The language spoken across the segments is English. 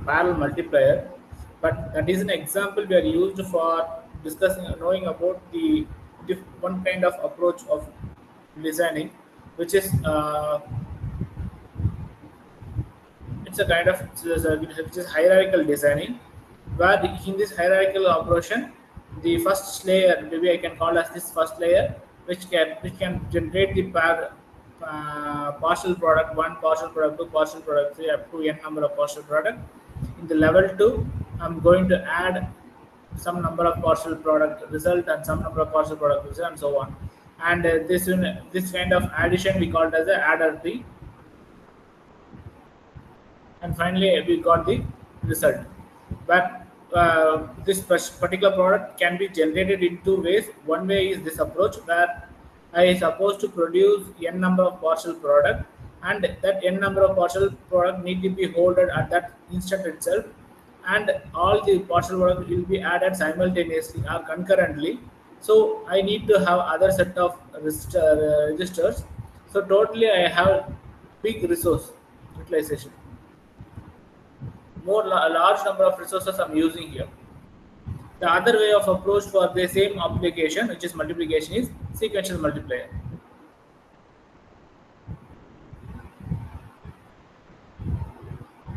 parallel multiplier, but that is an example we are used for discussing knowing about the one kind of approach of designing, which is it's a kind of which is hierarchical designing, where in this hierarchical operation, the first layer, maybe I can call as this first layer, which can generate the partial product one, partial product two, partial product three, up to n number of partial product. In the level two, I'm going to add some number of partial product result and some number of partial product result and so on. And this kind of addition we call it as a adder tree, and finally we got the result. But this particular product can be generated in two ways. One way is this approach, where I is supposed to produce n number of partial product, and that n number of partial product need to be holded at that instant itself, and all the partial product will be added simultaneously or concurrently. So I need to have other set of registers. So totally I have big resource utilization, large number of resources I'm using here. The other way of approach for the same application, which is multiplication, is sequential multiplier.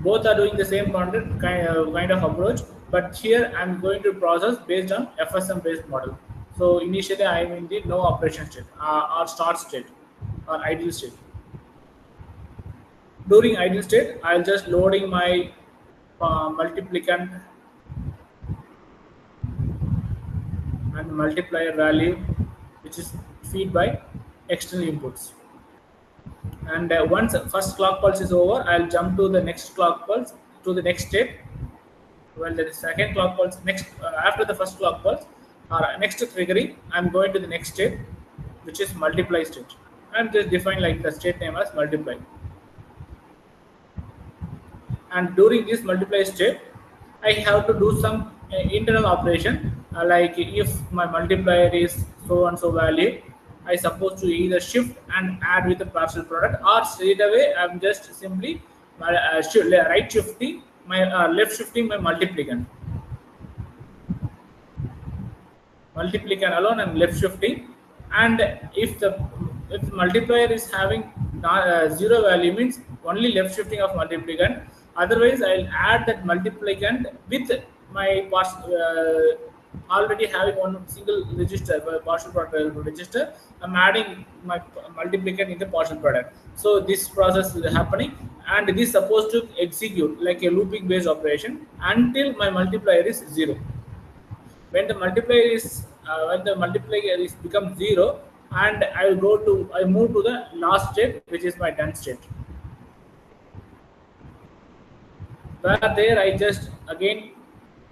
Both are doing the same kind of approach, but here I'm going to process based on FSM based model. So initially I am in the no operation state, or start state, or idle state. During idle state, I'll just loading my multiplicand and multiplier value, which is feed by external inputs. And once first clock pulse is over, I'll jump to the next clock pulse, to the next step. Well, the second clock pulse next, after the first clock pulse or next triggering, I'm going to the next state, which is multiply state. I'm just define like the state name as multiply. And during this multiply state, I have to do some internal operation, like if my multiplier is so and so value, I supposed to either shift and add with the partial product, or straight away I'm just simply right shifting my left shifting my multiplicand alone, I'm left shifting. And if multiplier is having zero value, means only left shifting of multiplicand. Otherwise I'll add that multiplicand with my already having one single register, partial product register. I'm adding my multiplicand in the partial product. So this process is happening, and it is supposed to execute like a looping based operation until my multiplier is zero. When the multiplier is become zero, and I move to the last state, which is my done state, where there I just again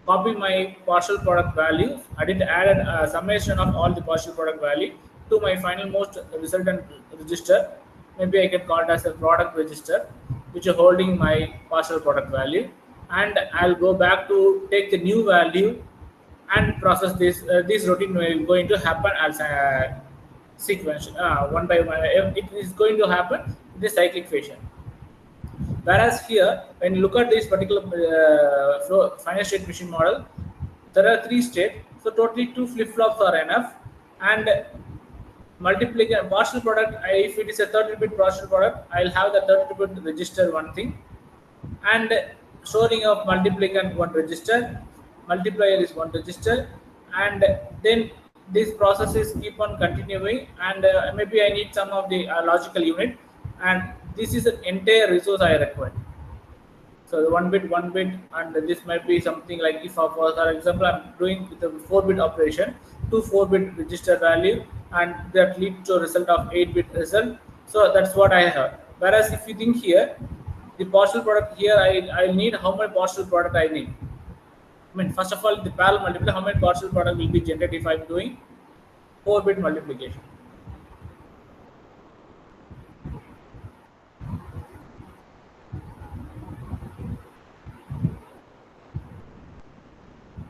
copy my partial product values. I did add a summation of all the partial product value to my final most resultant register. Maybe I can call it as a product register, which is holding my partial product value. And I'll go back to take the new value and process this. This routine will going to happen as a sequence, one by one. It is going to happen in the cyclic fashion. Whereas here, when you look at this particular finite state machine model, there are three states. So totally two flip-flops are enough. And multiplying a partial product, if it is a 30-bit partial product, I'll have the 30-bit register one thing. And storing of multiplicand one register, multiplier is one register. And then these processes keep on continuing. And maybe I need some of the logical unit. And this is an entire resource I require. So the one bit, and this might be something like if, for example, I'm doing with a 4-bit operation, two 4-bit register value, and that leads to a result of 8-bit result. So that's what I have. Whereas if you think here, the partial product here, I need how many partial product I need. I mean, first of all, the parallel multiplier, how many partial product will be generated if I'm doing 4-bit multiplication.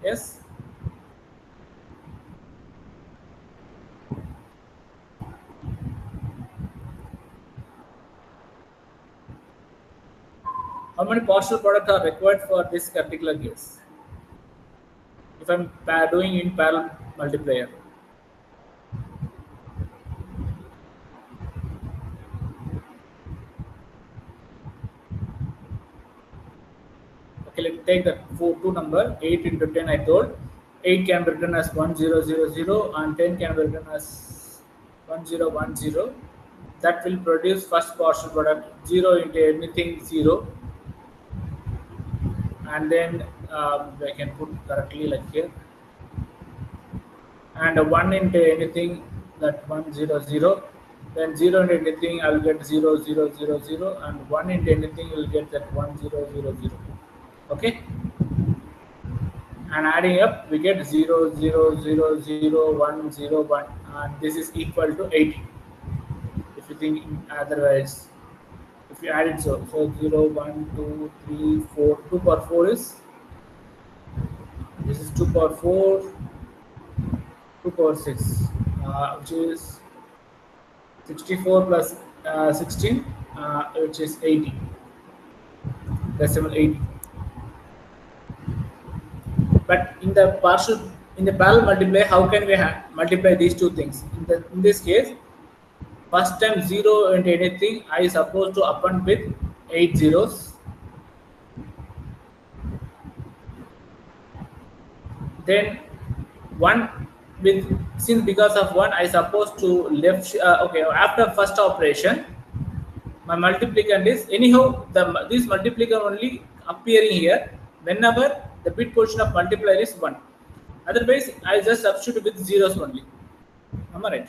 Yes. How how many partial products are required for this particular case? If I'm doing in parallel multiplier. Okay, let's take the two number 8 into 10. I told 8 can be written as 1000 and 10 can be written as 1010. That will produce first partial product 0 into anything 0, and then I can put correctly like here, and 1 into anything that 100, then 0 into anything I will get 0000, and 1 into anything you will get that 1000. Okay, and adding up we get 00000101, and this is equal to 80. If you think otherwise, if you add it, so 0 1 2 3 4, 2 power 4 is, this is 2 power 4, 2 power 6, which is 64 plus 16, which is 80, decimal 80. But in the parallel multiplier, how can we multiply these two things? In this case, first time 0 into anything I supposed to append with 8 zeros. Then 1 with, since because of 1 I supposed to left. Okay, after first operation, my multiplicand is anyhow this multiplicand only appearing here whenever the bit position of multiplier is 1. Otherwise, I just substitute with zeros only. Am I right?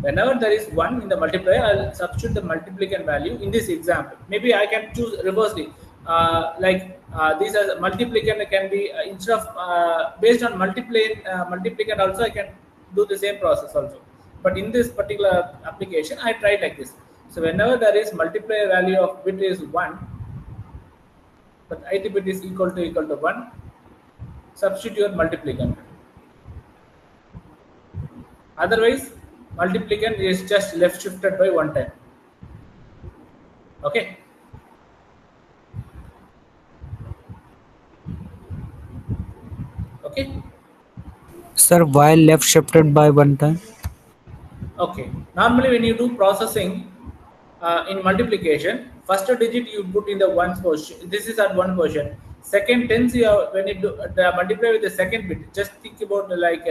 Whenever there is 1 in the multiplier, I'll substitute the multiplicand value in this example. Maybe I can choose reversely. These are multiplicand can be instead of based on multiplicand also I can do the same process also. But in this particular application, I try like this. So whenever there is multiplier value of bit is 1, but ith bit is equal to 1, substitute multiplicand. Otherwise, multiplicand is just left shifted by 1 time. Okay. Okay. Sir, why left shifted by 1 time? Okay. Normally, when you do processing in multiplication, first digit you put in the ones position. This is at 1 position. Second tens you have, when you do the multiply with the second bit. Just think about like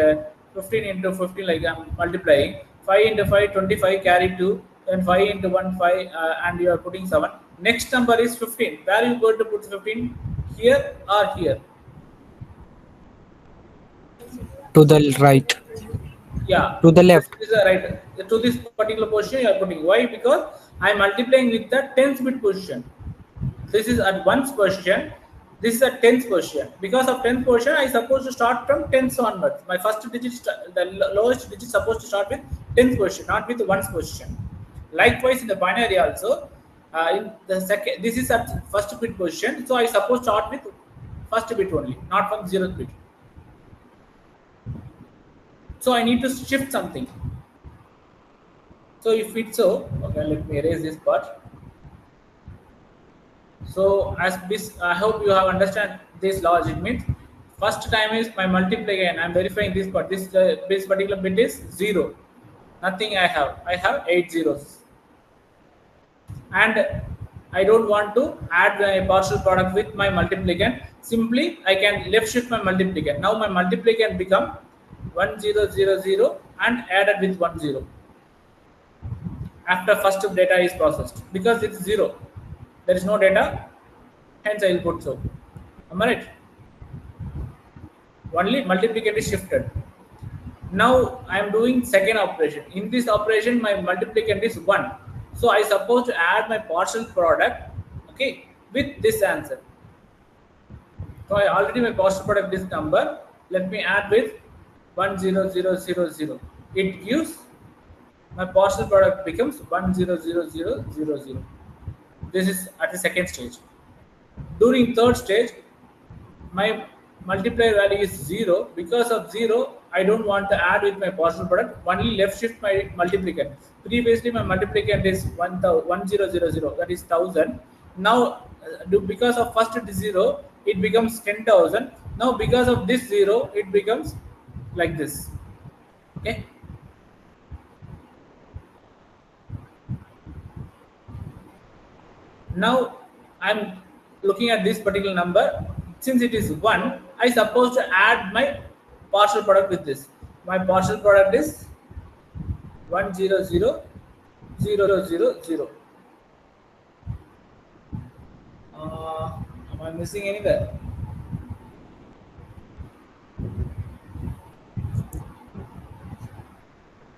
15 into 15, like I'm multiplying 5 into 5, 25 carry 2, then 5 into 1 5, and you are putting 7. Next number is 15. Where are you going to put 15? Here or here? To the right. Yeah. To the left. This is the right. To this particular position you are putting. Why? Because I am multiplying with the tens bit position. This is at ones position. This is a tens position. Because of tens position, I supposed to start from tens onwards. My first digit, the lowest digit, supposed to start with tens position, not with ones position. Likewise, in the binary also, in the second, this is at first bit position. So I suppose start with first bit only, not from 0th bit. So I need to shift something. So if it's so, okay, let me erase this part. So as this, I hope you have understand this logic. Means first time is my multiplication. I'm verifying this part. This particular bit is 0. Nothing I have. I have 8 zeros, and I don't want to add my partial product with my multiplicand. Simply I can left shift my multiplicand. Now my multiplicand become 1000 and added with 10 after first data is processed, because it's 0. There is no data, hence I will put so. Am I right? Only multiplicand is shifted. Now I am doing second operation. In this operation, my multiplicand is 1. So I supposed to add my partial product, okay, with this answer. So I already my partial product this number. Let me add with 10000. It gives my partial product becomes 100000. This is at the second stage. During third stage, my multiplier value is 0. Because of 0, I don't want to add with my partial product. Only left shift my multiplicand. Previously, my multiplicand is 1000. That is 1000. Now because of first 0 it becomes 10,000. Now because of this 0 it becomes like this. Okay. Now I'm looking at this particular number. Since it is 1, I supposed to add my partial product with this. My partial product is 100,000. Am I missing anywhere?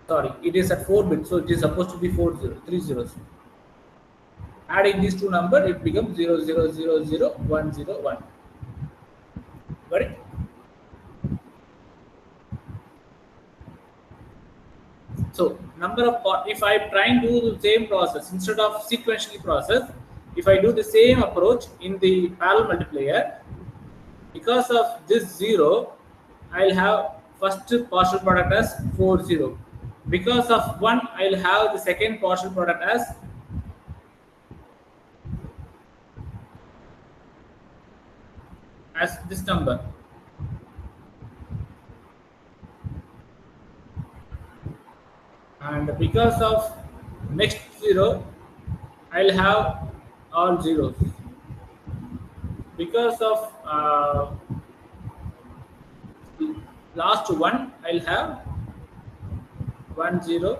Sorry, it is at 4 bits, so it is supposed to be 3 zeros. Adding these two numbers, it becomes 0000101. Got it? So number of if I try and do the same process instead of sequentially process, if I do the same approach in the parallel multiplier, because of this 0, I'll have first partial product as 40. Because of 1, I'll have the second partial product as this number. And because of next 0, I'll have all zeros. Because of last 1, I'll have 1000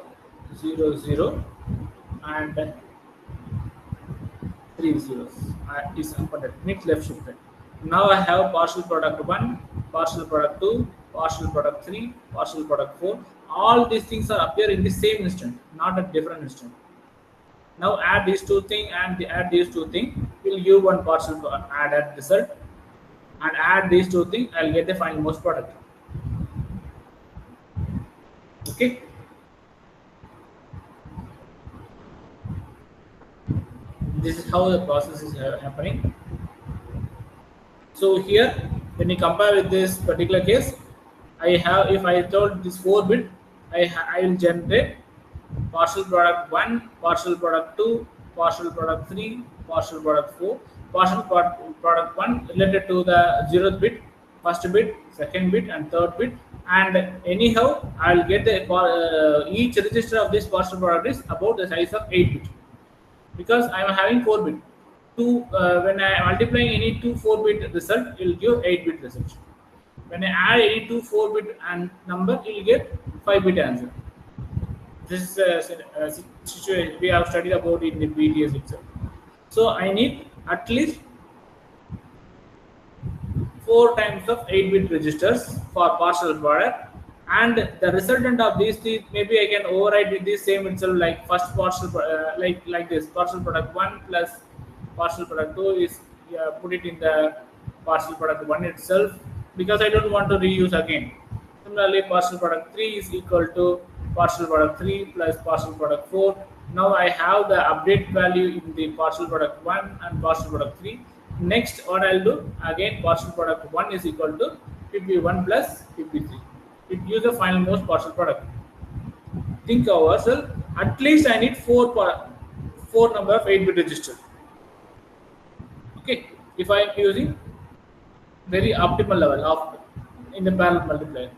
and 3 zeros. Is component needs left shifted. Now I have partial product 1, partial product 2, partial product 3, partial product 4. All these things are appear in the same instant, not at different instant. Now add these two things and add these two things will give one partial added result, and add these two things, I'll get the final most product. Okay. This is how the process is happening. So here, when you compare with this particular case, I have, if I told this 4 bit, I will generate partial product 1, partial product 2, partial product 3, partial product 4, partial product 1 related to the 0th bit, first bit, second bit, and third bit. And anyhow, I'll get the each register of this partial product is about the size of 8 bit, because I am having 4 bit. When I am multiplying any 2 4-bit result, it will give 8-bit result. When I add any 2 4-bit and number, you will get 5-bit answer. This is a situation we have studied about in the BTS itself. So I need at least 4 times of 8-bit registers for partial product, and the resultant of these three, maybe I can override with this same itself, like first partial like this, partial product 1 plus partial product 2 is put it in the partial product 1 itself, because I don't want to reuse again. Similarly, partial product 3 is equal to partial product 3 plus partial product 4. Now I have the update value in the partial product 1 and partial product 3. Next, what I'll do, again partial product 1 is equal to PP1 plus PP3. It gives the final most partial product. Think of ourselves, at least I need 4 number of 8-bit register. Okay, if I am using very optimal level of in the parallel multiplier.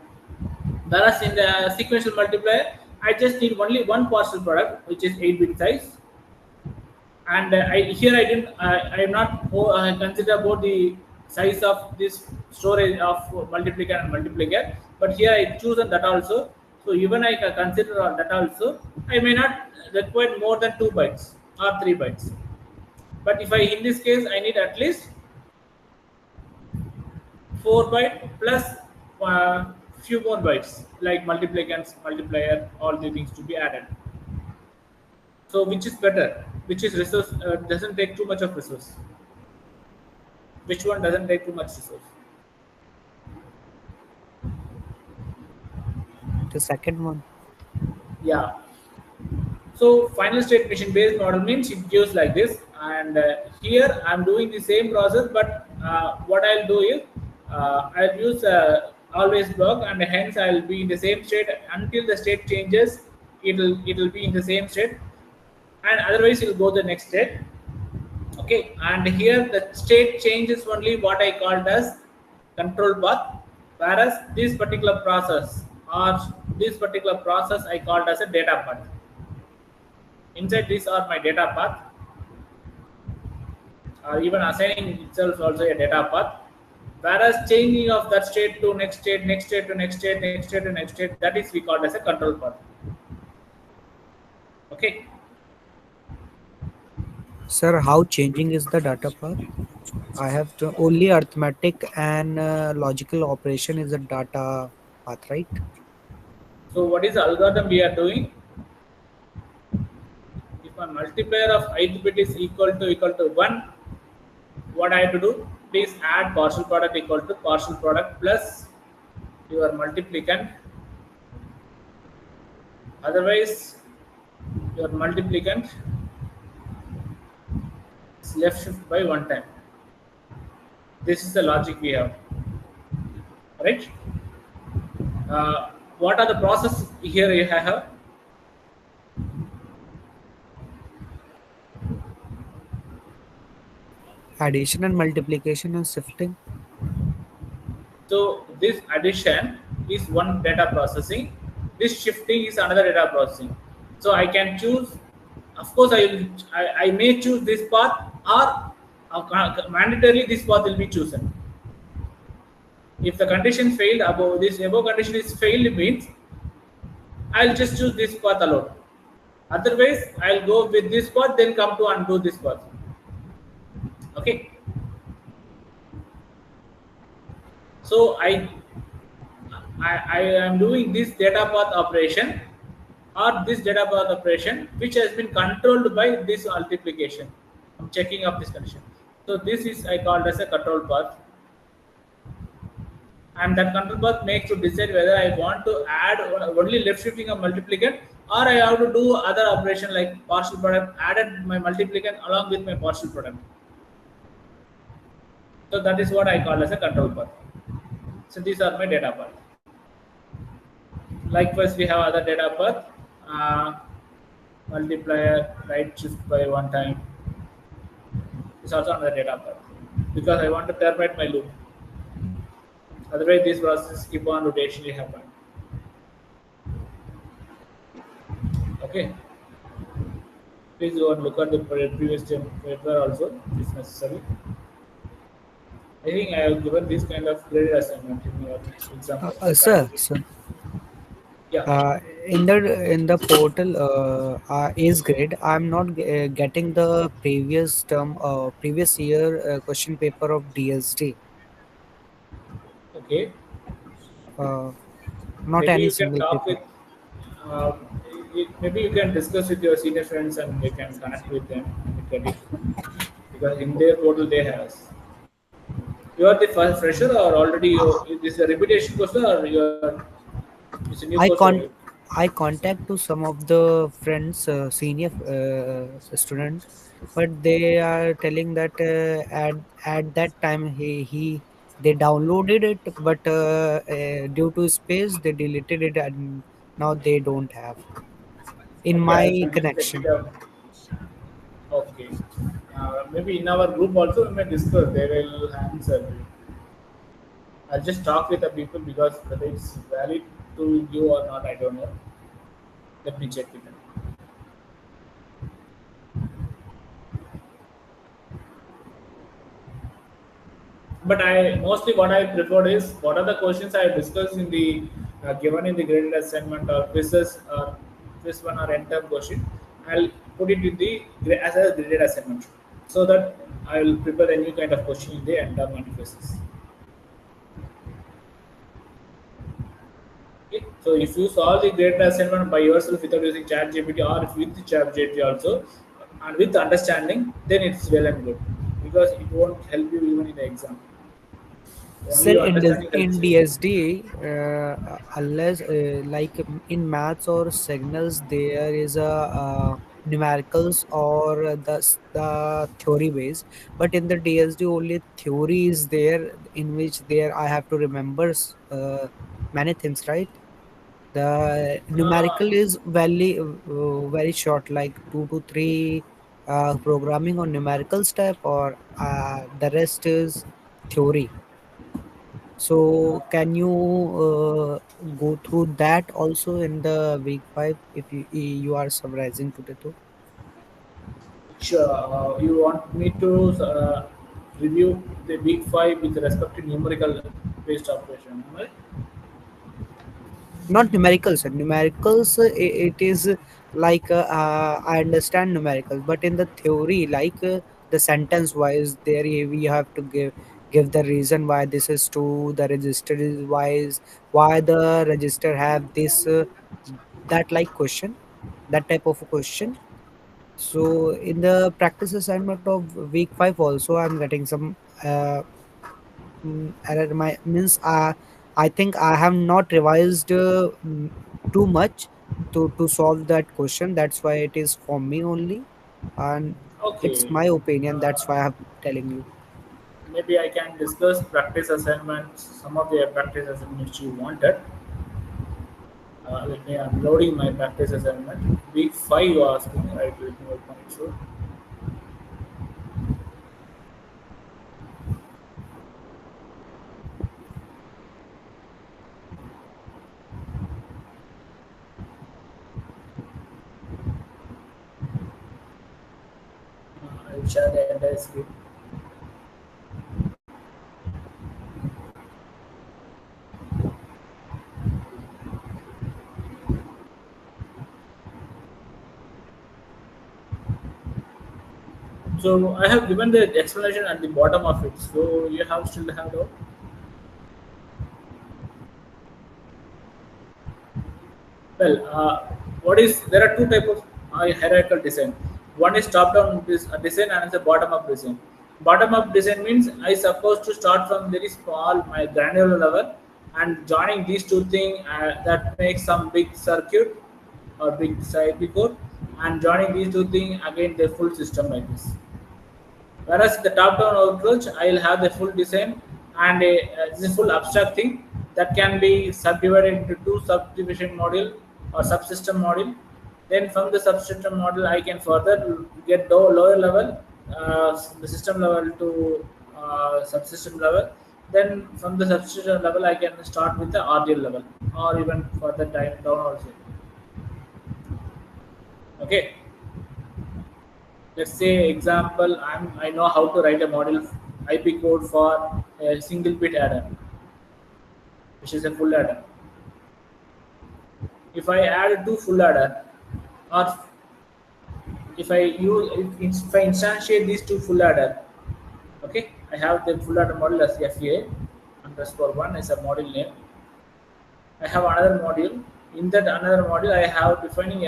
Whereas in the sequential multiplier, I just need only one partial product, which is 8-bit size. And I am not consider about the size of this storage of multiplier and multiplier, but here I chosen that also. So even I can consider that also, I may not require more than 2 bytes or 3 bytes. But if in this case, I need at least 4 byte plus few more bytes, like multiplier, all the things to be added. So which is better? Which is resource doesn't take too much of resource? Which one doesn't take too much resource? The second one. Yeah. So final state machine based model means it gives like this, and here I'm doing the same process, but what I'll do is I'll use always block, and hence I'll be in the same state until the state changes. It'll be in the same state, and otherwise it'll go the next state. Okay, and here the state change is only what I called as control path, whereas this particular process or this particular process I called as a data path. Inside these are my data path, or even assigning itself also a data path. Whereas changing of that state to next state, next state to next state, next state to next state, that is we called as a control path. Okay. Sir, how changing is the data path? I have to only arithmetic and logical operation is a data path, right? So what is the algorithm we are doing? If a multiplier of ith bit is equal to 1, what I have to do? Please add partial product equal to partial product plus your multiplicand. Otherwise, your multiplicand is left shift by one time. This is the logic we have, right? What are the process here you have? Addition and multiplication and shifting. So this addition is one data processing. This shifting is another data processing. So I can choose. Of course, I may choose this path or mandatorily this path will be chosen. If the condition failed above this above condition is failed means I'll just choose this path alone. Otherwise, I'll go with this path then come to undo this path. Okay. So I am doing this data path operation or this data path operation which has been controlled by this multiplication. I'm checking up this condition. So this is I called as a control path, and that control path makes to decide whether I want to add only left shifting a multiplicand or I have to do other operation like partial product, added my multiplicand along with my partial product. So that is what I call as a control path. So these are my data path. Likewise, we have other data path, multiplier, right shift by one time. It's also another data path because I want to terminate my loop. Otherwise, these processes keep on rotationally happen. Okay. Please go and look at the previous paper also if necessary. I think I have given this kind of graded assignment in your exam. Sir, Yeah. in the portal is grade. I'm not getting the previous year question paper of DSD. Okay. Not Maybe any you can single talk paper. with. Uh, Maybe you can discuss with your senior friends and they can connect with them and get it because in their portal they have. You are the first fresher or already you, is a repetition question or you are it's a new I course for con you? I contact to some of the friends, senior student, but they are telling that at that time he they downloaded it, but due to space they deleted it, and now they don't have in Okay, I'll my maybe check it connection. out. Okay. Maybe in our group also we may discuss. They will answer. I'll just talk with the people because whether it's valid to you or not, I don't know. Let me check with them. But I mostly what I preferred is what are the questions I discussed in the given in the graded assignment or quizzes or quiz one or end-term question. I'll put it in the as a graded assignment so that I will prepare a new kind of question in the end-term and quizzes. Okay. So if you solve the graded assignment by yourself without using ChatGPT or with ChatGPT also and with understanding, then it's well and good because it won't help you even in the exam. Only Sir, your understanding helps in you. DSD, unless like in maths or signals, there is a numericals or the theory base. But in the DSD, only theory is there in which there I have to remember many things, right? The Uh, numerical is very short, like 2 to 3 programming on numerical step, or the rest is theory. So can you go through that also in the week 5 if you are summarizing today too? Sure. You want me to review the week 5 with respect to numerical based operation, right? Not numericals, sir. Numericals, it is like I understand numericals, but in the theory, like the sentence wise, there we have to give the reason why this is true, the register is wise, why the register have this that like question, that type of a question. So in the practice assignment of week 5 also I'm getting some error. My means I think I have not revised too much to solve that question. That's why it is for me only, and it's Okay. my opinion. That's Uh, why I'm telling you. Maybe I can discuss practice assignments, some of the practice assignments you wanted. Let me, I'm loading my practice assignment. Week 5 you are asking, right? Let me open it. So, I will share the entire screen. So I have given the explanation at the bottom of it. So you have still have the well. What is there are two type of hierarchical design. One is top-down design and it's a bottom-up design. Bottom-up design means I supposed to start from very small, my granular level, and joining these two things that makes some big circuit or big cycle code, and joining these two things again the full system like this. Whereas the top-down approach, I will have the full design and this is full abstract thing that can be subdivided into two subdivision module or subsystem module. Then from the subsystem model, I can further get the lower level, the system level to subsystem level. Then from the subsystem level, I can start with the RDL level or even further time down also. Okay. Let's say example, I know how to write a model IP code for a single bit adder, which is a full adder. If I add two full adder, or if I instantiate these two full adder, okay, I have the full adder model as FA underscore one is a model name. I have another module. In that another module, I have defining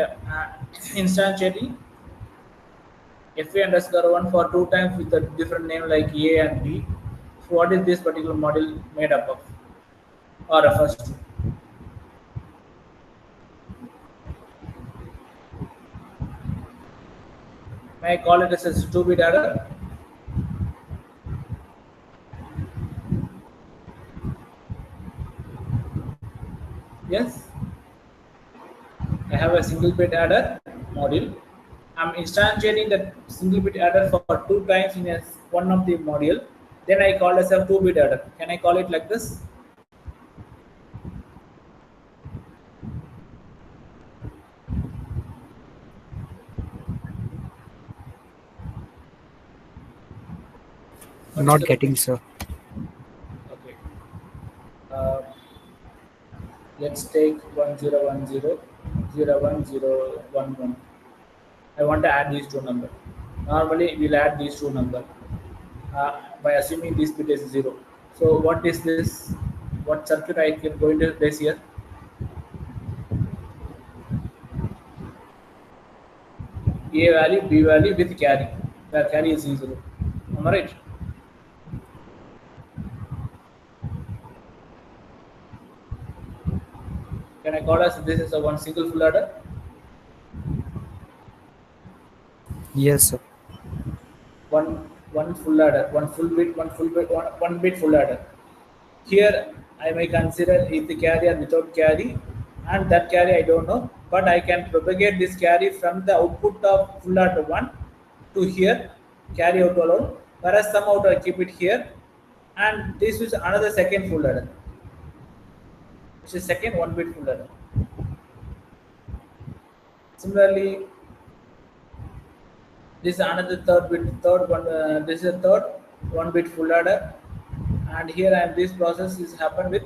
instantiating FA underscore one for two times with a different name like A and B. So what is this particular model made up of? Or refers to? May I call it as a 2-bit adder? Yes. I have a single bit adder module. I'm instantiating that single bit adder for two times in one of the module. Then I call it as a 2-bit adder. Can I call it like this? What is Not the getting, location? sir. Okay. Uh, let's take 1010 01011. I want to add these two numbers. Normally, we'll add these two numbers by assuming this bit is 0. So, what is this? What circuit I can going to place here? A value, B value with carry. The carry is 0. Am I right? Can I call as this is a one single full adder? Yes, sir. One full adder, one bit full adder. Here I may consider if the carry or without carry, and that carry I don't know, but I can propagate this carry from the output of full adder one to here, carry out alone, whereas some out I keep it here, and this is another second full adder, which is second 1 bit full adder. Similarly, this is another third one. This is a third 1 bit full adder, and here and this process is happened with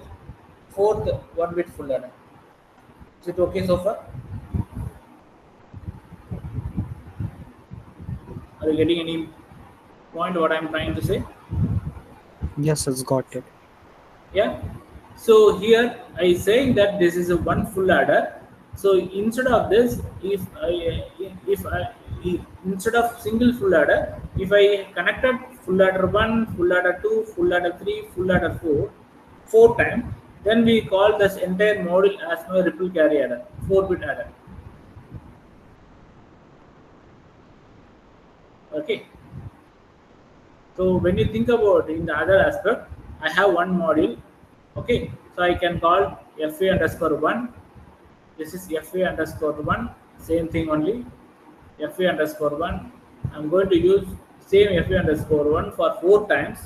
fourth 1 bit full adder. Is it okay so far? Are you getting any point what I'm trying to say? Yes, it's got it. Yeah. So here I saying that this is a one full adder. So instead of this, if I instead of single full adder, if I connected full adder 1, full adder 2, full adder 3, full adder 4, 4 times, then we call this entire module as a ripple carry adder, 4-bit adder. Okay. So when you think about in the other aspect, I have one module. Okay, so I can call FA underscore 1. This is FA underscore 1. Same thing only. FA underscore 1. I'm going to use same FA underscore 1 for 4 times.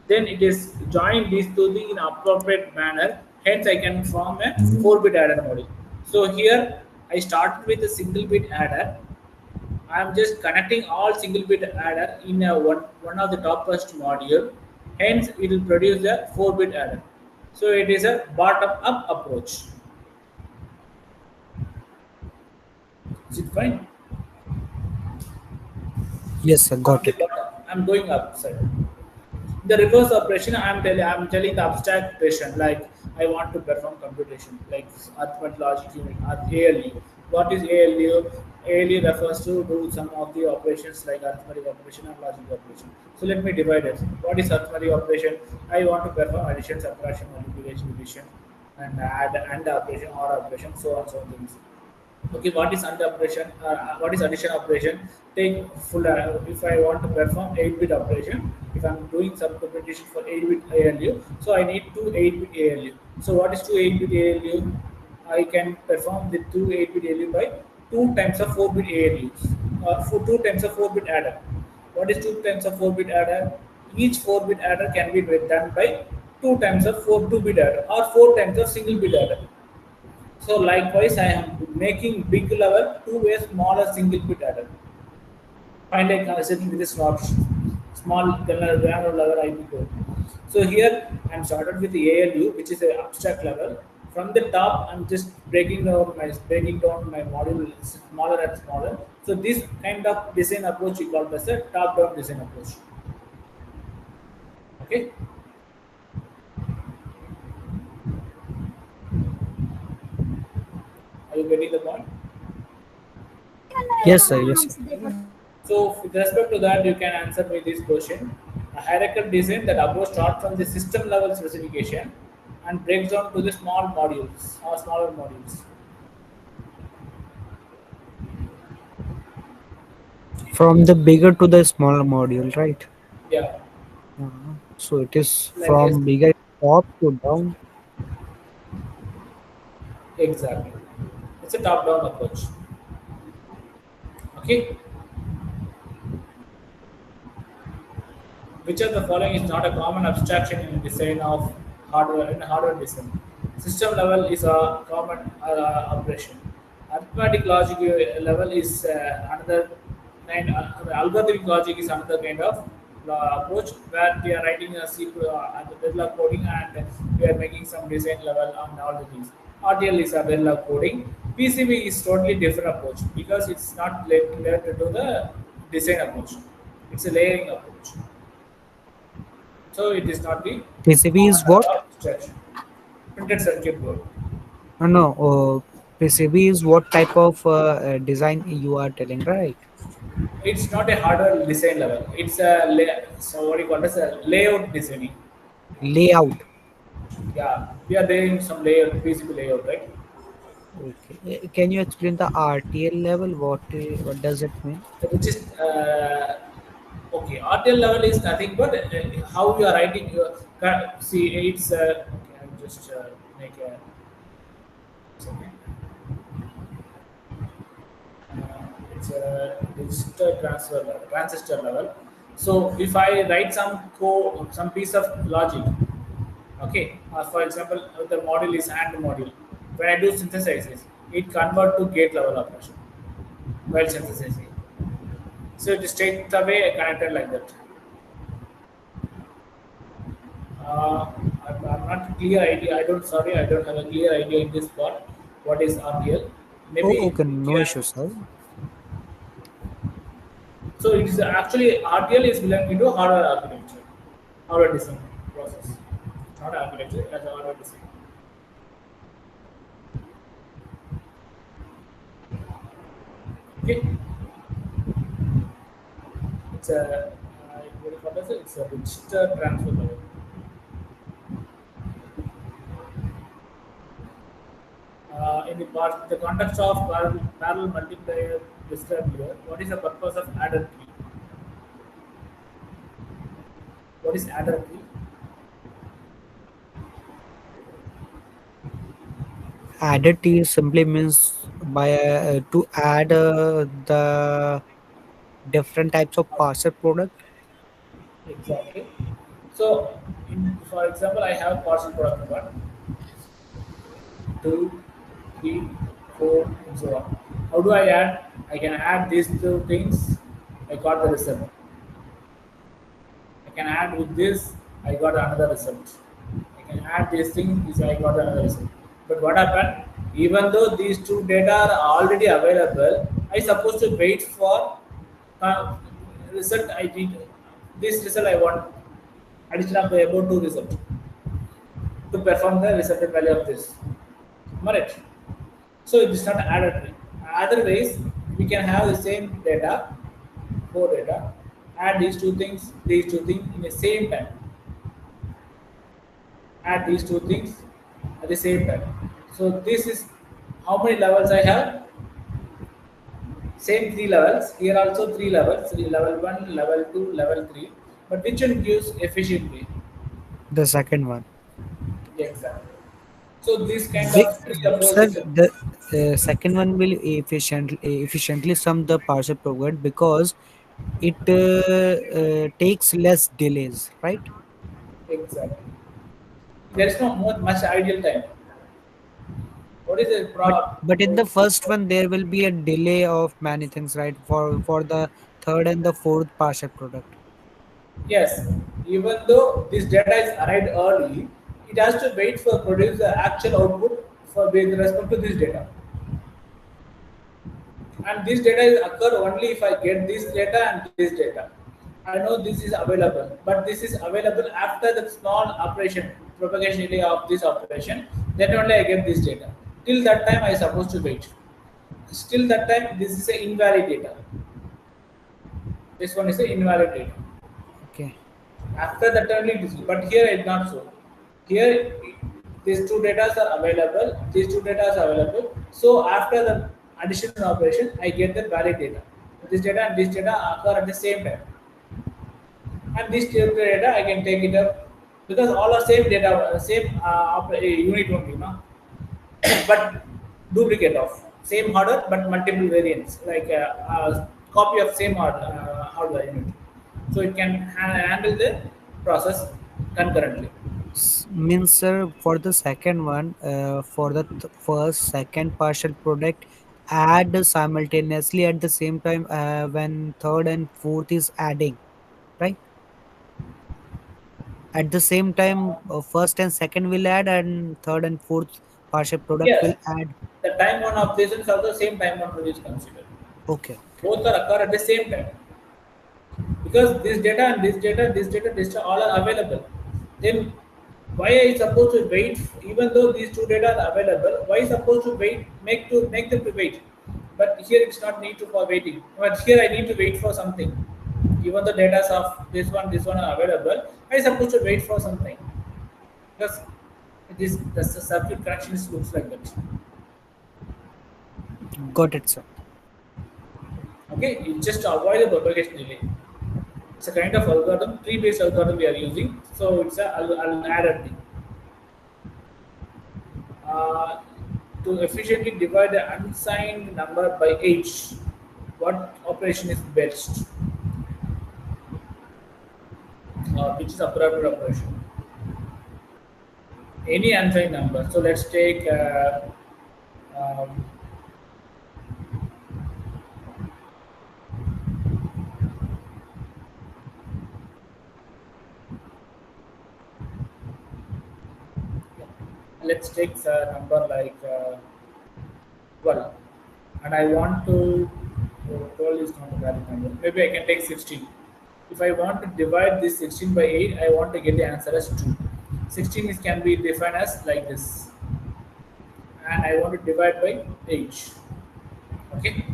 Then it is join these two things in appropriate manner. Hence, I can form a 4-bit adder module. So here I started with a single bit adder. I am just connecting all single bit adder in a one of the topmost module. Hence, it will produce a 4-bit adder. So it is a bottom-up approach. Is it fine? Yes, I got it. I'm going upside. The reverse operation, I'm telling the abstract operation, like I want to perform computation, like arithmetic logic unit or ALU. What is ALU? ALU refers to do some of the operations like arithmetic operation and logic operation. So let me divide it. What is arithmetic operation? I want to perform addition, subtraction, multiplication, division, and add and operation or operation, so on so on things. Okay, what is under operation? What is addition operation? Take full. If I want to perform 8-bit operation, if I'm doing some computation for 8-bit ALU, so I need two 8-bit ALU. So what is two 8-bit ALU? I can perform the two 8-bit ALU by 2 times of 4-bit ALUs, or for 2 times of 4-bit adder. What is 2 times of 4-bit adder? Each 4-bit adder can be done by 2 times of 2-bit adder or 4 times of single bit adder. So likewise, I am making big level to a smaller single bit adder. Find a considering with a small granular level IP code. So here I am started with the ALU, which is an abstract level. From the top, I'm just breaking down my module smaller and smaller. So this kind of design approach we call as a top-down design approach. Okay. Are you getting the point? Yes, sir. Yes, sir. So with respect to that, you can answer me this question. A hierarchical design that approach starts from the system level specification and breaks down to the small modules or smaller modules. From the bigger to the smaller module, right? Yeah, So it is like yes, from bigger top to down. exactly. It's a top-down approach. Okay. Which of the following is not a common abstraction in design of hardware in hardware design? System level is a common operation. Arithmetic logic level is another kind. Algorithmic logic is another kind of approach where we are writing a SQL at the Verilog coding and we are making some design level on all the things. RTL is a Verilog coding. PCB is totally different approach because it's not related to the design approach. It's a layering approach. So it is not the PCB is what? abstraction. Printed circuit board. No, PCB is what type of design you are telling, right? It's not a hardware design level. It's so what do you call this? A layout designing. Layout. Yeah, we are doing some layout, PCB layout, right? Okay. Can you explain the RTL level? What does it mean? Which is okay. RTL level is nothing but how you are writing your. See, it's okay. I'll just make a second. it's a register transfer level, transistor level. So if I write some piece of logic, okay, for example, the module is AND module. When I do synthesizes, it convert to gate level operation while synthesizing. So it is straight away connected like that. I'm not clear idea. I don't have a clear idea in this part. What is RTL? Oh, Maybe okay, we no can. issue, sir. So it is actually RTL is belonging to hardware architecture, hardware design process, not architecture as a hardware design. Okay, it's a what do you call it? It's a register transfer level. In the context of parallel multiplier described here, what is the purpose of adder tree? What is adder tree? Additive simply means by to add the different types of parser product. Exactly. So, for example, I have partial product one, two, three, four, and so on. How do I add? I can add these two things. I got the result. I can add with this. I got another result. I can add this thing. This I got another result. But what happened? Even though these two data are already available, I supposed to wait for uh, result. I did this result. I want addition of the above two result to perform the resultant value of this. Correct. So it is not added. Otherwise, we can have the same data, four data, add these two things in the same time. Add these two things at the same time. So this is how many levels I have? Same three levels. Here also three levels. Level one, level two, level three. But which one gives efficiently? The second one. Exactly. So this kind We, of tree approach sir, is a, the second one will efficiently sum the parser product because it takes less delays, right? exactly. There is no much ideal time. What is the But in the first one there will be a delay of many things, right? For the third and the fourth parser product. yes, even though this data is arrived early, it has to wait for produce the actual output for with respect to this data. And this data is occur only if I get this data and this data. I know this is available, but this is available after the small operation, propagation delay of this operation. Then only I get this data. Till that time, I supposed to wait. Still that time, this is a invalid data. This one is a invalid data. Okay. After that only it is, but here it's not so. Here these two data are available. These two data are available. So after the addition operation, I get the valid data. This data and this data occur at the same time, and this data I can take it up because all are same data, same unit only, no? But duplicate of same hardware but multiple variants, like a copy of same hardware unit. So it can handle the process concurrently. Means, sir, for the second one, for the first second partial product, add simultaneously at the same time when third and fourth is adding, right? At the same time, first and second will add, and third and fourth partial product will Yes, add. the time on operation is also same time on produce considered. Okay, okay. Both are occur at the same time because this data and this data all are available. Then why I supposed to wait even though these two data are available? Why supposed to wait? Make them to wait. But here it's not need to for waiting. But here I need to wait for something. Even the data of this one are available, I supposed to wait for something because this the circuit connections looks like that. Got it, sir. Okay, you just avoid the propagation delay. It's a kind of algorithm, tree-based algorithm we are using. So it's a I'll add a thing. Uh, to efficiently divide the unsigned number by age. What operation is best? Which is appropriate operation? Any unsigned number. So let's take um, let's take a number like 12, and I want to, oh, 12 is not a valid number. Maybe I can take 16. If I want to divide this 16 by 8, I want to get the answer as 2. 16 is, can be defined as like this, and I want to divide by 8. Okay,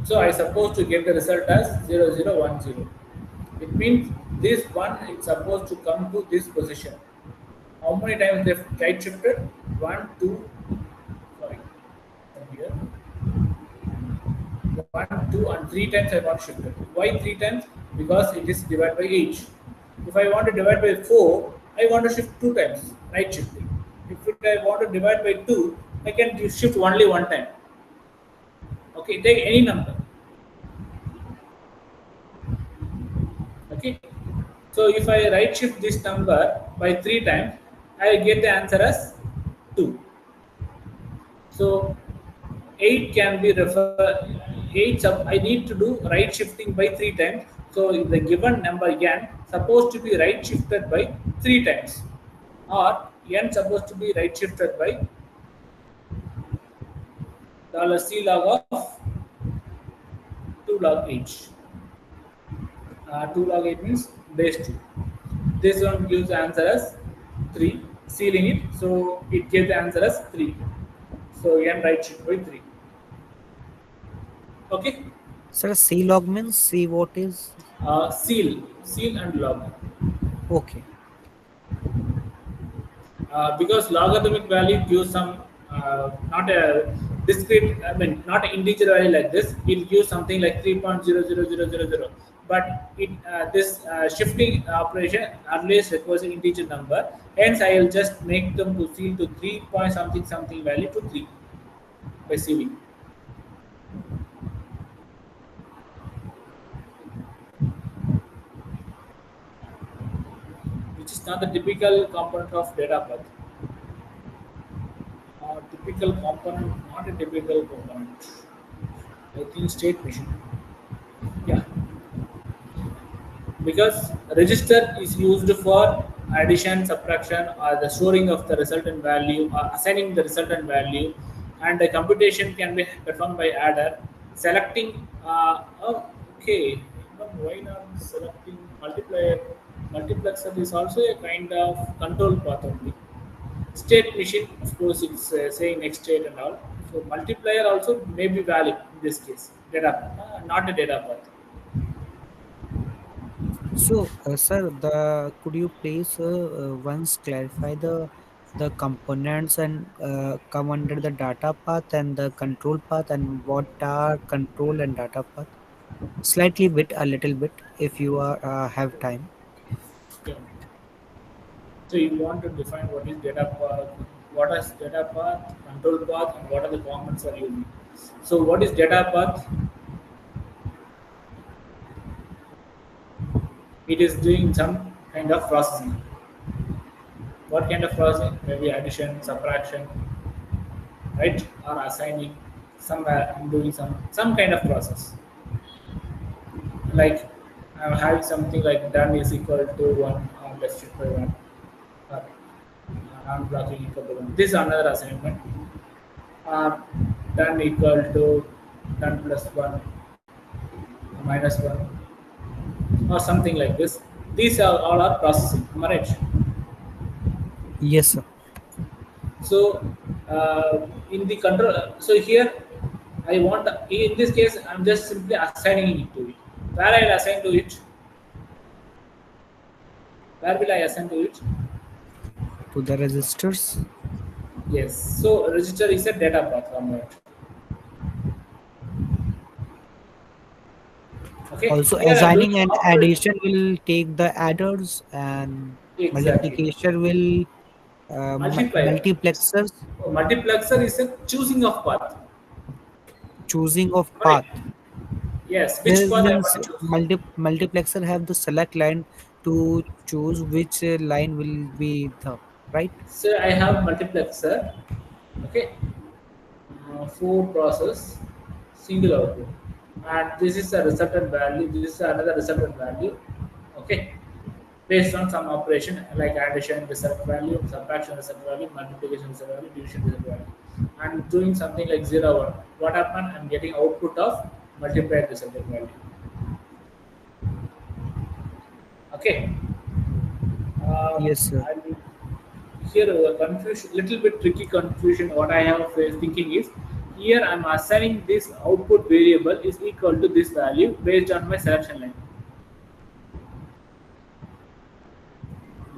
so I supposed to get the result as 0010. It means this one is supposed to come to this position. How many times they've right shifted? One, two, sorry, from here. One, two, and three times I want shifted. Why three times? Because it is divided by each. If I want to divide by 4, I want to shift two times, right shifting. I want to divide by 2, I can shift only one time. Okay, take any number. Okay, so if I right shift this number by 3 times, I get the answer as 2. So 8 can be referred, 8 I need to do right shifting by 3 times. So the given number n supposed to be right shifted by 3 times, or n supposed to be right shifted by $C log of 2 log h. 2 log 8 means base 2. This one gives the answer as 3, sealing it, so it gives the answer as 3. So n right shift by 3. Okay. Sir, C log means C what is? Seal and log. Okay. Because logarithmic value gives some not a discrete, I mean not an integer value like this. It gives something like 3.00000. But it this shifting operation always requires an integer number. Hence, I will just make them to seal to 3 point something something value to 3 by sealing. Which is not the typical component of data path. Typical component, not a typical component. I think state machine. Yeah, because register is used for addition, subtraction, or the storing of the resultant value, or assigning the resultant value, and the computation can be performed by adder. Selecting, oh, okay, but why not selecting multiplier? Multiplexer is also a kind of control path only. State machine, of course, it's saying next state and all. So multiplier also may be valid in this case. Data, not a data path. So, sir, the could you please once clarify the components and come under the data path and the control path, and what are control and data path? Slightly bit, a little bit, if you are have time. Yeah. So you want to define what is data path, what is data path, control path, and what are the components are using. So what is data path? It is doing some kind of processing. What kind of processing? Maybe addition, subtraction, right? Or assigning. Somewhere I'm doing some kind of process. Like I'm having something like done is equal to 1, or let's shift by 1, or non-blocking equal to 1. This is another assignment. Or done equal to done plus 1, minus 1, or something like this. These are all are processing. Am I right? Yes, sir. So in the control, so here I want, in this case I'm just simply assigning it to it. Where I will assign to it? Where will I assign to it? To the registers. Yes. So register is a data path convert. Okay. Also, Here I'm doing assigning and operation. addition will take the adders, and Exactly. multiplication will Multiplier. multiplexers. Multiplexer is a choosing of path. choosing of Right. path. Yes, which There path I means want to choose. multiplexer have the select line to choose which line will be the right. So I have multiplexer. Okay, four process, single output, and this is a resultant value. This is another resultant value. Okay, based on some operation like addition result value, subtraction result value, multiplication result value, division result value. I'm doing something like 0 1. What happened? I'm getting output of multiplied resultant value. Okay. Yes, sir. I will here confusion, little bit tricky confusion. What I have thinking is here I'm assigning this output variable is equal to this value based on my selection line.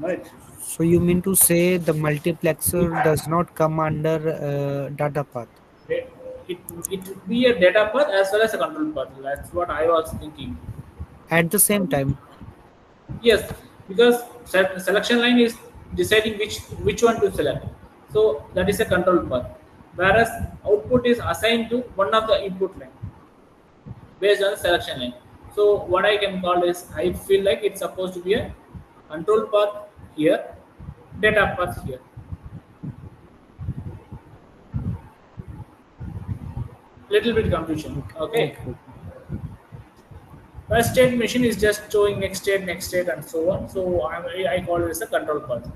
Right. So you mean to say the multiplexer does not come under data path It, it, it would be a data path as well as a control path. That's what I was thinking. at the same time? Yes, because selection line is deciding which one to select. So that is a control path. Whereas output is assigned to one of the input line based on selection line. So what I can call is I feel like it's supposed to be a control path here, data path here. Little bit confusion. Okay, Okay. okay, okay. First state machine is just showing next state, and so on. So I call this a control path.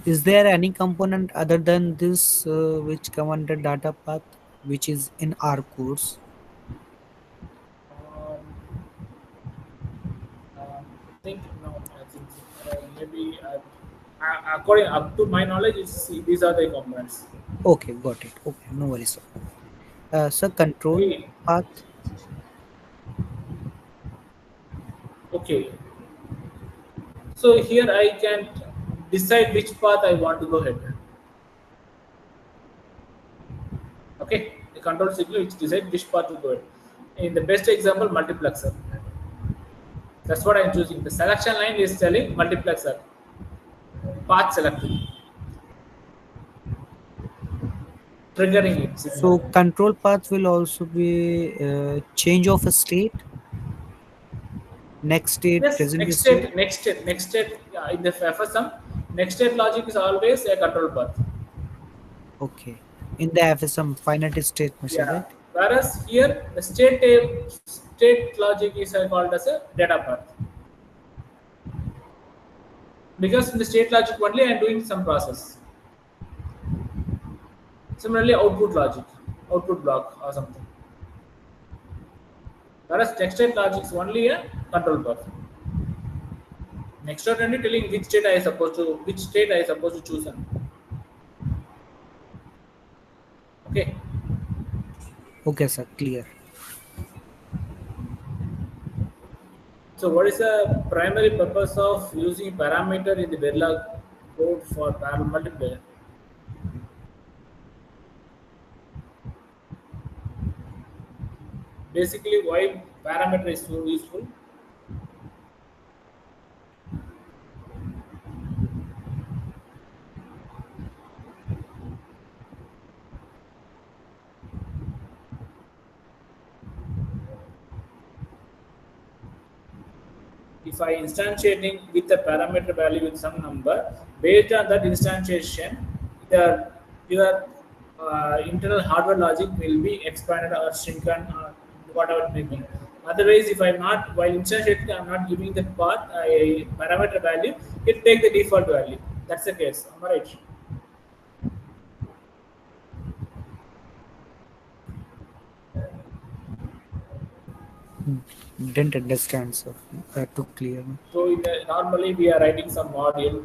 Is there any component other than this which come under data path, which is in our course? Um, think no, I think maybe according up to my knowledge, these are the components. Okay, got it. Okay, no worries, sir. So control Okay, path. okay. So here I can decide which path I want to go ahead. Okay, the control signal which decide which path to go ahead. In the best example, multiplexer. That's what I'm choosing. The selection line is telling multiplexer path selected, triggering it signal. So control path will also be change of a state, next state, Yes, present state. next state. Yeah, in the FSM, next state logic is always a control path. Okay, in the FSM finite state machine, Yeah. right? Whereas here the state logic is called as a data path because in the state logic only I am doing some process. Similarly, output logic, output block or something. Whereas next state logic is only a control path. Next state only telling which state I supposed to choose. Okay. Okay, sir, clear. So what is the primary purpose of using parameter in the Verilog code for parallel multiplayer? Basically, why parameter is so useful? If I instantiating with the parameter value with some number, based on that instantiation, your internal hardware logic will be expanded or shrunken or whatever it may be. Otherwise, if I'm not while instantiating, I'm not giving the path a parameter value, it take the default value. That's the case. Am I right? Didn't understand, sir. To clear. So normally we are writing some module,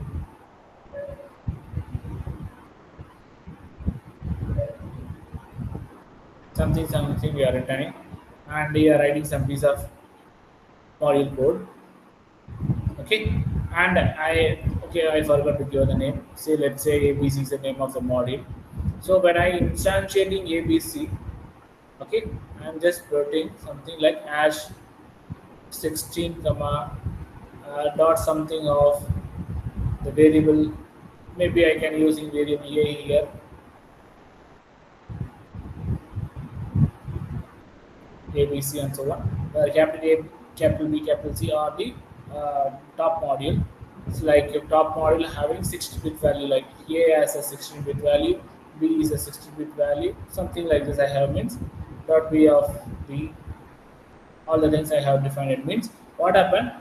something we are returning, and we are writing some piece of module code. Okay, and I forgot to give the name. Say let's say ABC is the name of the module. So when I instantiating ABC, okay, I'm just putting something like hash 16 comma dot something of the variable. Maybe I can using variable a here. A, B, C, and so on. Where capital A, capital B, capital C are the top module. It's like a top module having 16-bit value, like A has a 16-bit value, B is a 16-bit value, something like this I have means dot B of B, all the things I have defined. It means what happened,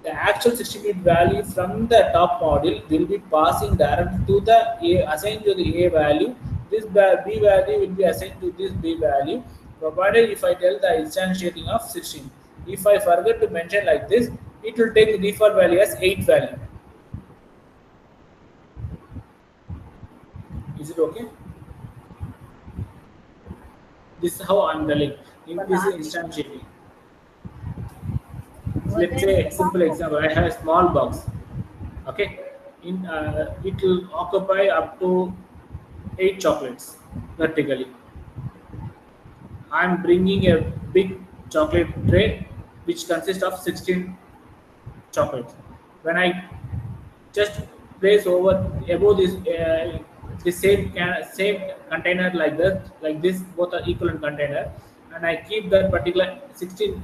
the actual 16-bit value from the top module will be passing directly to the A, assigned to the A value. This B value will be assigned to this B value, provided if I tell the instantiating of 16. If I forget to mention like this, it will take the default value as 8 value. Is it okay? This is how I'm telling. This is instantiating. Let's say simple example, I have a small box. Okay, it will occupy up to 8 chocolates vertically. I'm bringing a big chocolate tray which consists of 16 chocolates. When I just place over above this the same container like this, both are equivalent container, and I keep that particular 16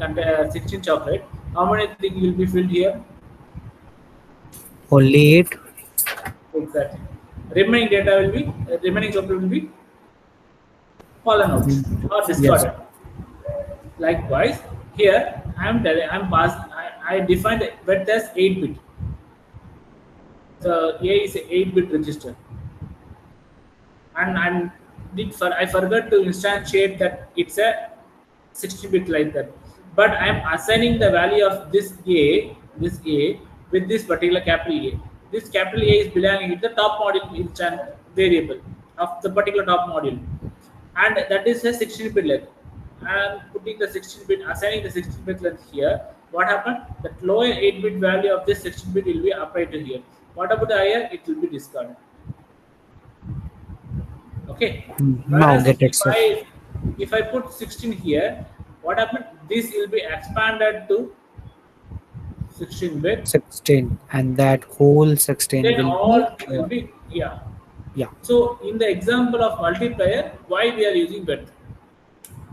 chocolate, how many things will be filled here? Only 8. Exactly. Remaining data will be remaining chocolate will be fallen out or Yes. discarded. Likewise, here I defined width as 8-bit. The A is a 8-bit register, and I forgot to instantiate that it's a 60-bit like that. But I am assigning the value of this A with this particular capital A. This capital A is belonging to the top module instant variable of the particular top module, and that is a 16-bit length. And putting the 16-bit, assigning the 16-bit length here. What happened? The lower 8-bit value of this 16-bit will be applied to here. What about the higher? It will be discarded. Okay. Now Whereas get it, sir. if I put 16 here, what happened? This will be expanded to 16-bit. 16, and that whole 16 Then will all be will be, yeah. yeah. So in the example of multiplier, why we are using width?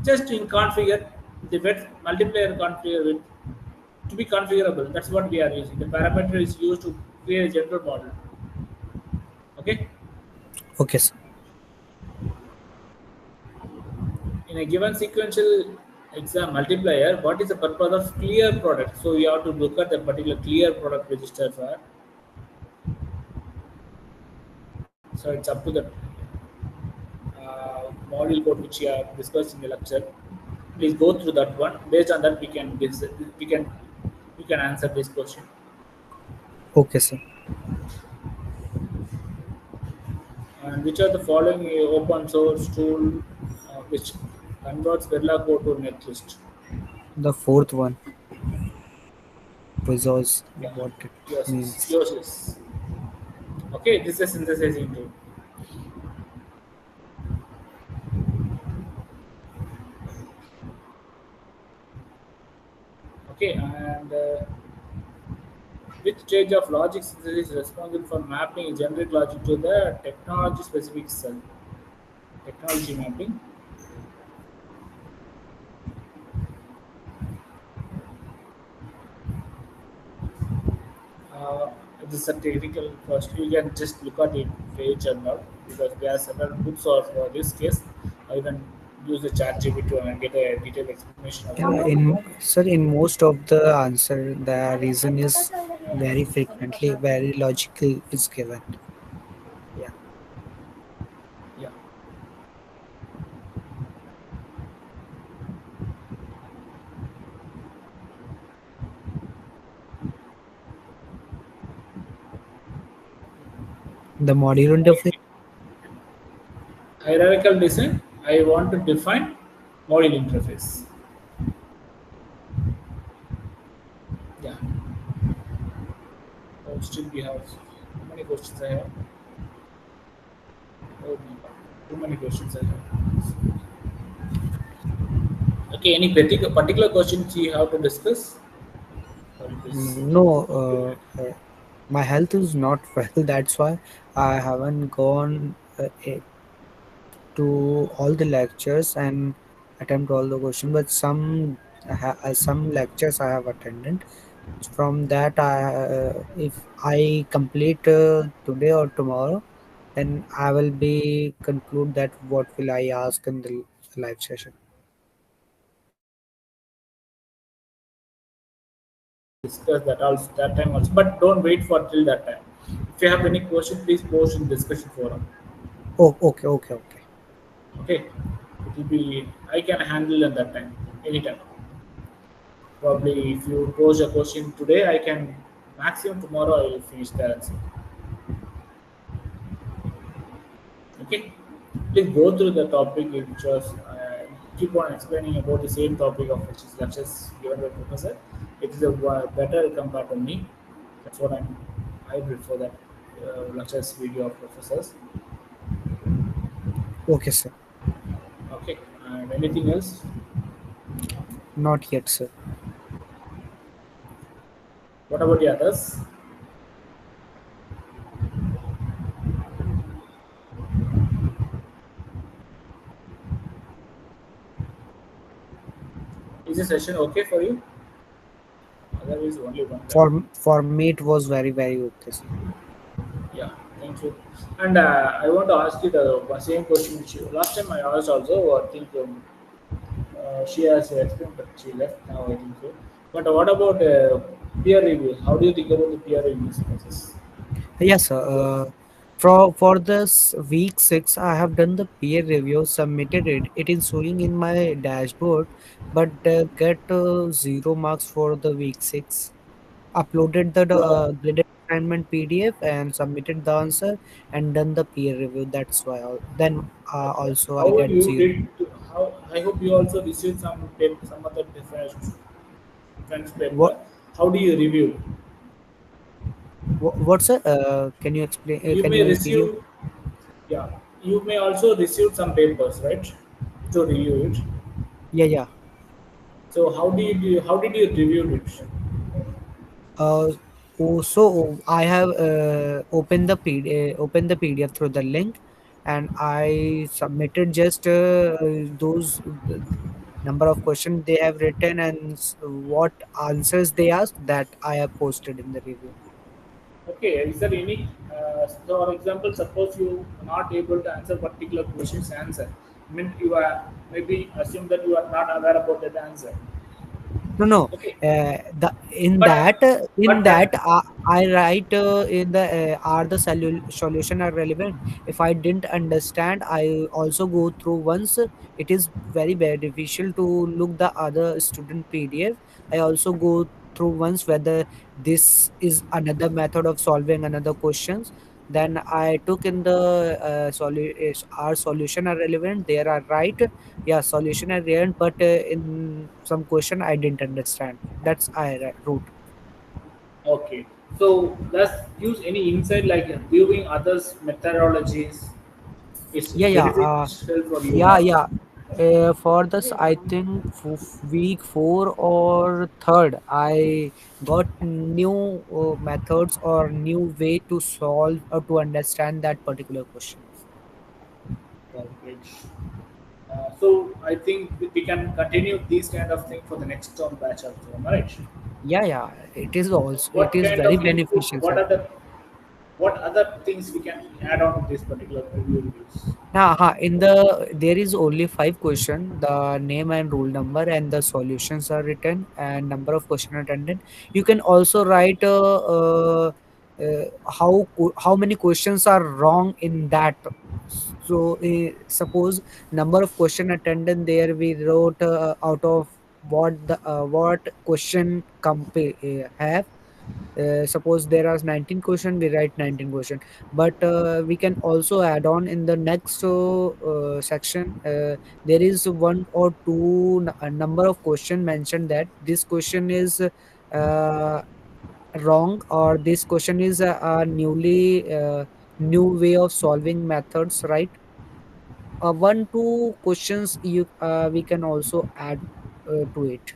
Just in configure the width, multiplier configure width to be configurable. That's what we are using. The parameter is used to create a general model. Okay. Okay, sir. In a given sequential exam multiplier, what is the purpose of clear product? So you have to look at the particular clear product register for. So it's up to the module code which we have discussed in the lecture. Please go through that one. Based on that, we can answer this question. Okay, sir. And which are the following open source tool which converts Verla code to netlist? The fourth one, Bezos, Yeah, what it Yosis. means. Yosis. Okay, this is a synthesizing tool. Okay, and which stage of logic synthesis is responsible for mapping generic logic to the technology specific cell? Technology mapping. This is a technical first. You can just look at it page and all, because there are several books of this case. I can use the chat GPT and get a detailed explanation of Yeah, it. in most of the answer, the reason is very frequently very logical is given. Yeah. Yeah. The module interface. Hierarchical design. I want to define module interface. Yeah. Oh, still we have how many questions I have? Oh my god, too many questions I have. Okay, any particular questions you have to discuss? Or it is No, my health is not well. That's why I haven't gone to all the lectures, and attempt all the question, but some lectures I have attended. From that, if I complete today or tomorrow, then I will be conclude that what will I ask in the live session. Discuss that also that time also, but don't wait for till that time. If you have any question, please post in discussion forum. Oh, okay, okay, okay. Okay, it will be I can handle at that time anytime. Probably if you pose a question today, I can maximum tomorrow I will finish the answer. Okay, please go through the topic which was keep on explaining about the same topic of which is lectures given by professor. It is a better compared to me. That's what I prefer that lectures video of professors. Okay, sir. Okay, and anything else? Not yet, sir. What about the others? Is the session okay for you? Otherwise, only one guy. For me, it was very okay, sir. Yeah, thank you. And I want to ask you the same question which you last time I asked also. I think she has explained, but she left now. I think so. But what about peer reviews? How do you think about the peer reviews process? Yes, sir. For this week 6, I have done the peer review, submitted it. It is showing in my dashboard, but get 0 marks for the week 6. Uploaded the Uh, graded assignment PDF and submitted the answer and done the peer review. That's why. Then okay. also I How get you 0. did? How I hope you also received some paper, some other defense What paper. How do you review? what's it? Can you explain? You Can may you repeat it? receive, yeah, you may also receive some papers, right, to review it. Yeah, yeah. So how did you review it? Uh, so I have opened the PDF through the link, and I submitted just those number of questions they have written and what answers they asked that I have posted in the review. Okay, is there any so for example, suppose you are not able to answer particular question's answer, I mean you are maybe assume that you are not aware about that answer. No, no. Okay, The in but that uh, in but that I write in the are the solution are relevant. If I didn't understand, I also go through once. It is very beneficial to look the other student PDF. I also go through once whether this is another method of solving another questions. Then I took in the our solution are relevant. There are right, yeah, solution at the end, but in some question I didn't understand. That's I wrote. okay. So let's use any insight like viewing others' methodologies is Yeah, yeah, beneficial for you yeah, not. yeah. For this, I think week 4 or 3rd, I got new methods or new way to solve or to understand that particular question. Well, great. So I think we can continue these kind of thing for the next term batch also, right? Yeah, yeah. It What is kind very of input? beneficial, What sir. are the what other things we can add on to this particular review reviews? In the there is only 5 questions. The name and rule number and the solutions are written and number of question attended. You can also write how many questions are wrong in that. So suppose number of question attended there we wrote out of what question have. Suppose there are 19 question, we write 19 question, but we can also add on in the next section. There is one or two a number of question mentioned that this question is uh, wrong, or this question is a new way of solving methods, right? One two questions you we can also add to it.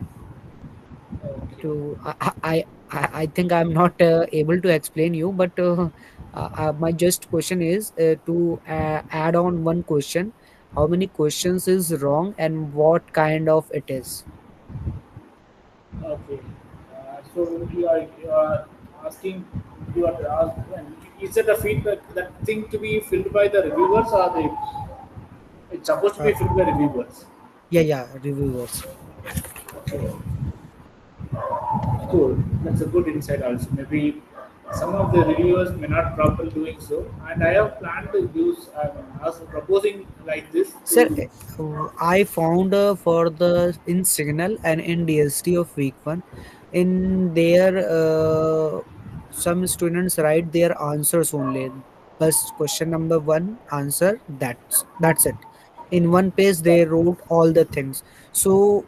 Okay. To I think I'm not able to explain you, but my just question is to add on one question. how many questions is wrong and what kind of it is. Okay. So you are asking you are asking, is it a feedback that thing to be filled by the reviewers or it's supposed to uh, be filled by reviewers? yeah, yeah, reviewers. Okay. Cool. That's a good insight also. Maybe some of the reviewers may not properly doing so, and I have planned to use. I was proposing like this Sir, to. I found for the in Signal and in DST of week one, in their some students write their answers only. But question number one answer, that's it. In one page they wrote all the things. So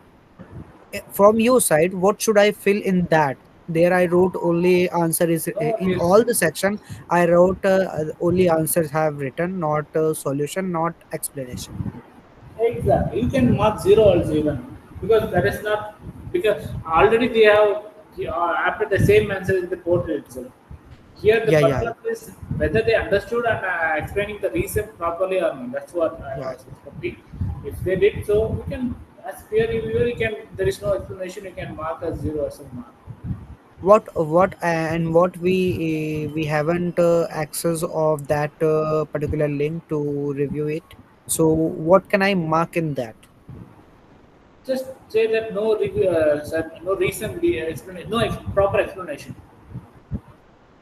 from your side, what should I fill in that? There I wrote only answer is No in worries. all the section. I wrote only answers have written, not solution, not explanation. Exactly. You can mark zero also even because that is not because already they have after the same answer in the portal itself. Here the Yeah, yeah, purpose is whether they understood and explaining the reason properly or not. That's what I yeah. was expecting. If they did so, we can as peer reviewer you can there is no explanation you can mark as zero as a mark. What and what we haven't access of that particular link to review it. So what can I mark in that? Just say that no review, no reason, no proper explanation.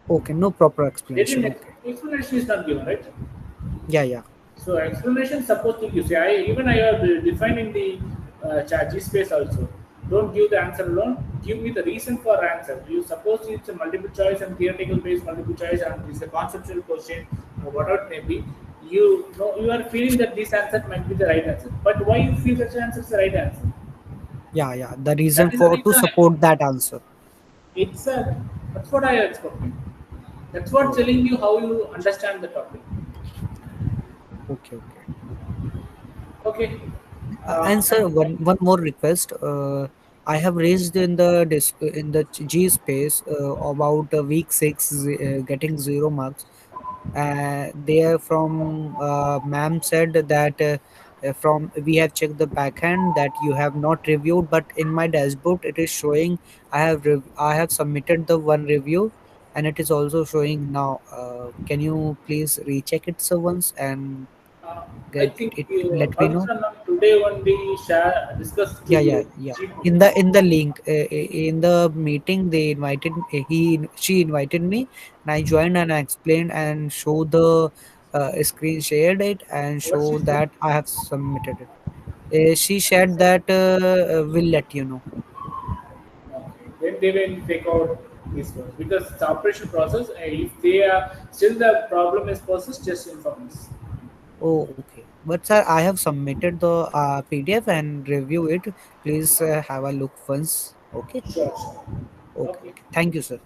Okay, no proper They explanation. didn't Okay. explanation is not given, right? Yeah, yeah, So explanation supposed to give. See, I have defined in the chat G space also. Don't give the answer alone. Give me the reason for answer. You suppose it's a multiple choice and theoretical based multiple choice and it's a conceptual question or whatever it may be. You know you are feeling that this answer might be the right answer. But why you feel that answer is the right answer? yeah, yeah. The reason That is the for to reason. support that answer. It's a, that's what I expected. That's what Oh, telling you how you understand the topic. okay, okay. Okay. And sir, And one more request. I have raised in the in the G space about week six getting 0 marks. There from ma'am said that from we have checked the backhand that you have not reviewed, but in my dashboard it is showing I have submitted the one review, and it is also showing now. Can you please recheck it sir once and uh, I get think it? you, Let me know. Pavitra ma'am today only share discuss Yeah, yeah, the yeah. cheat In notes. the link in the meeting they invited she invited me, and I joined and I explained and show the screen shared it and What she show said? that I have submitted it. She shared that will let you know. Okay. Then they will take out these ones because it's operation process. If they are still the problem is process, just inform us. Oh, okay. But sir, I have submitted the PDF and review it. Please have a look once. Okay. Sure, sure. Okay. Okay. Okay. Thank you, sir.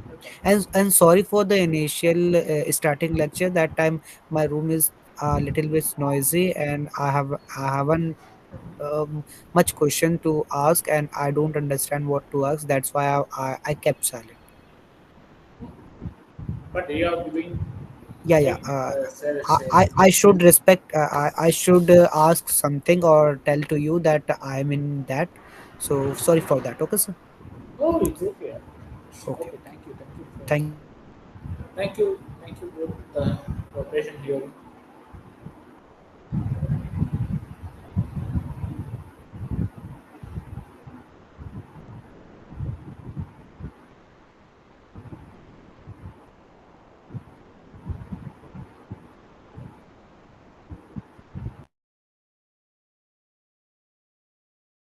Welcome. And sorry for the initial starting lecture. That time my room is a little bit noisy, and I haven't much question to ask, and I don't understand what to ask. That's why I kept silent. But you are giving Yeah, yeah. make share, I should respect. I should ask something or tell to you that I am in that. So sorry for that. Okay, sir. oh, it's okay. Okay, Okay, okay. thank you, Thank you, sir. thank you for the patient hearing.